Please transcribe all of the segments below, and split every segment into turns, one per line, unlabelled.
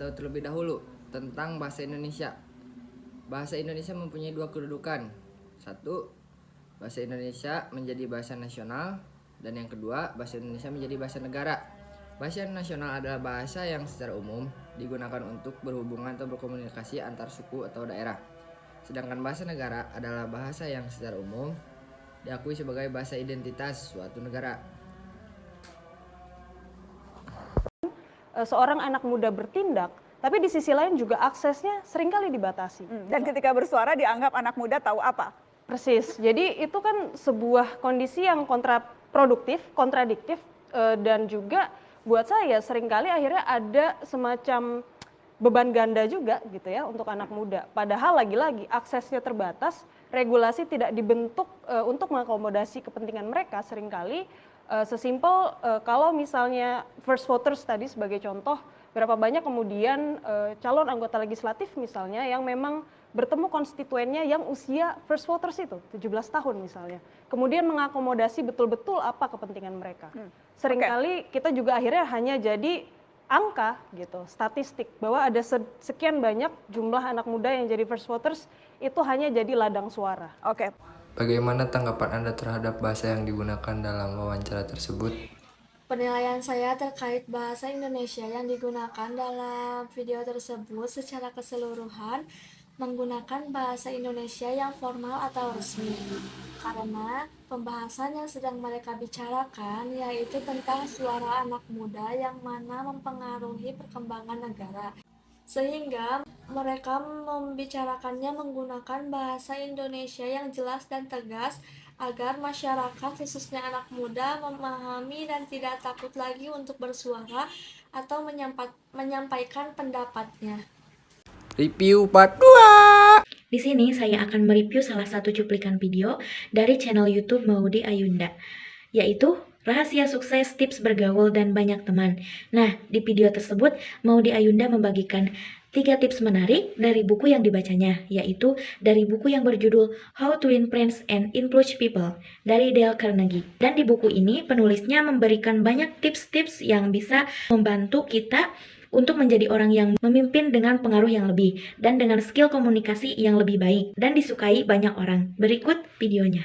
tahu terlebih dahulu tentang bahasa Indonesia. Bahasa Indonesia mempunyai dua kedudukan. Satu, bahasa Indonesia menjadi bahasa nasional, dan yang kedua, bahasa Indonesia menjadi bahasa negara. Bahasa nasional adalah bahasa yang secara umum digunakan untuk berhubungan atau berkomunikasi antar suku atau daerah. Sedangkan bahasa negara adalah bahasa yang secara umum diakui sebagai bahasa identitas suatu negara.
Seorang anak muda bertindak, tapi di sisi lain juga aksesnya seringkali dibatasi.
Dan ketika bersuara dianggap anak muda tahu apa?
Persis, jadi itu kan sebuah kondisi yang kontraproduktif, kontradiktif, dan juga buat saya seringkali akhirnya ada semacam beban ganda juga gitu ya untuk anak muda. Padahal lagi-lagi aksesnya terbatas, regulasi tidak dibentuk untuk mengakomodasi kepentingan mereka seringkali. Sesimpel kalau misalnya first voters tadi sebagai contoh, berapa banyak kemudian calon anggota legislatif misalnya yang memang bertemu konstituennya yang usia first voters itu 17 tahun misalnya. Kemudian mengakomodasi betul-betul apa kepentingan mereka. Seringkali kita juga akhirnya hanya jadi angka gitu, statistik bahwa ada sekian banyak jumlah anak muda yang jadi first voters itu hanya jadi ladang suara.
Oke.
Bagaimana tanggapan Anda terhadap bahasa yang digunakan dalam wawancara tersebut?
Penilaian saya terkait bahasa Indonesia yang digunakan dalam video tersebut secara keseluruhan menggunakan bahasa Indonesia yang formal atau resmi. Karena pembahasan yang sedang mereka bicarakan yaitu tentang suara anak muda yang mana mempengaruhi perkembangan negara. Sehingga mereka membicarakannya menggunakan bahasa Indonesia yang jelas dan tegas agar masyarakat khususnya anak muda memahami dan tidak takut lagi untuk bersuara atau menyampaikan pendapatnya.
Review part 2.
Di sini saya akan mereview salah satu cuplikan video dari channel YouTube Maudy Ayunda, yaitu Rahasia Sukses Tips Bergaul dan Banyak Teman. Nah, di video tersebut Maudy Ayunda membagikan 3 tips menarik dari buku yang dibacanya, yaitu dari buku yang berjudul How to Win Friends and Influence People dari Dale Carnegie. Dan di buku ini penulisnya memberikan banyak tips-tips yang bisa membantu kita untuk menjadi orang yang memimpin dengan pengaruh yang lebih dan dengan skill komunikasi yang lebih baik dan disukai banyak orang. Berikut videonya.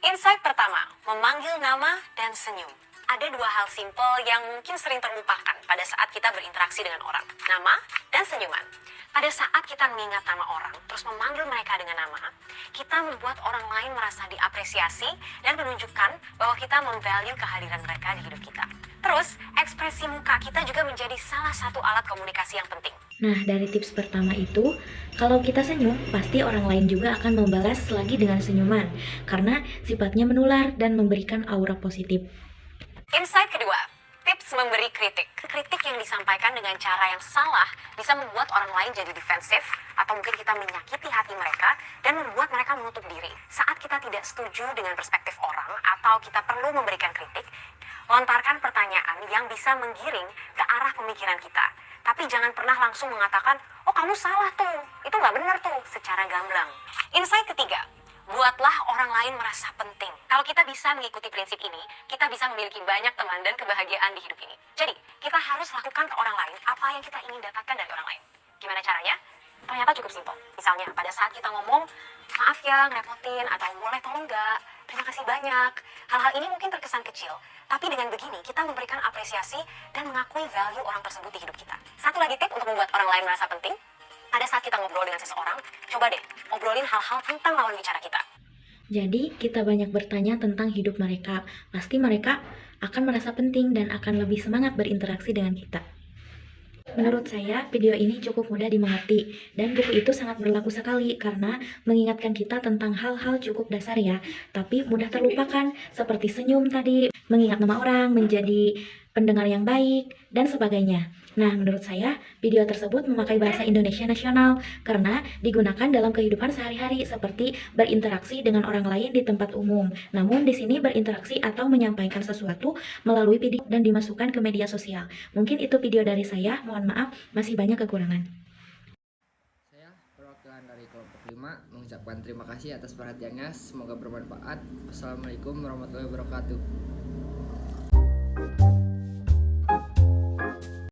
Insight pertama, memanggil nama dan senyum. Ada 2 hal simpel yang mungkin sering terlupakan pada saat kita berinteraksi dengan orang. Nama dan senyuman. Pada saat kita mengingat nama orang, terus memanggil mereka dengan nama, kita membuat orang lain merasa diapresiasi dan menunjukkan bahwa kita memvalue kehadiran mereka di hidup kita. Terus, ekspresi muka kita juga menjadi salah satu alat komunikasi yang penting.
Nah, dari tips pertama itu, kalau kita senyum, pasti orang lain juga akan membalas lagi dengan senyuman, karena sifatnya menular dan memberikan aura positif.
Insight kedua, tips memberi kritik. Kritik yang disampaikan dengan cara yang salah bisa membuat orang lain jadi defensif, atau mungkin kita menyakiti hati mereka dan membuat mereka menutup diri. Saat kita tidak setuju dengan perspektif orang atau kita perlu memberikan kritik, lontarkan pertanyaan yang bisa menggiring ke arah pemikiran kita. Tapi jangan pernah langsung mengatakan, oh kamu salah tuh, itu nggak benar tuh, secara gamblang. Insight ketiga, buatlah orang lain merasa penting. Kalau kita bisa mengikuti prinsip ini, kita bisa memiliki banyak teman dan kebahagiaan di hidup ini. Jadi, kita harus lakukan ke orang lain apa yang kita ingin dapatkan dari orang lain. Gimana caranya? Ternyata cukup simpel. Misalnya, pada saat kita ngomong, maaf ya ngerepotin, atau boleh tolong nggak, terima kasih banyak. Hal-hal ini mungkin terkesan kecil, tapi dengan begini kita memberikan apresiasi dan mengakui value orang tersebut di hidup kita. Satu lagi tip untuk membuat orang lain merasa penting, pada saat kita ngobrol dengan seseorang, coba deh obrolin hal-hal tentang lawan bicara kita.
Jadi, kita banyak bertanya tentang hidup mereka. Pasti mereka akan merasa penting dan akan lebih semangat berinteraksi dengan kita. Menurut saya, video ini cukup mudah dimengerti, dan buku itu sangat berlaku sekali karena mengingatkan kita tentang hal-hal cukup dasar ya, tapi mudah terlupakan, seperti senyum tadi, mengingat nama orang, menjadi pendengar yang baik, dan sebagainya. Nah, menurut saya, video tersebut memakai bahasa Indonesia nasional karena digunakan dalam kehidupan sehari-hari seperti berinteraksi dengan orang lain di tempat umum. Namun, di sini berinteraksi atau menyampaikan sesuatu melalui video dan dimasukkan ke media sosial. Mungkin itu video dari saya, mohon maaf, masih banyak kekurangan.
Saya, perwakilan dari kelompok 5, mengucapkan terima kasih atas perhatiannya. Semoga bermanfaat. Wassalamualaikum warahmatullahi wabarakatuh.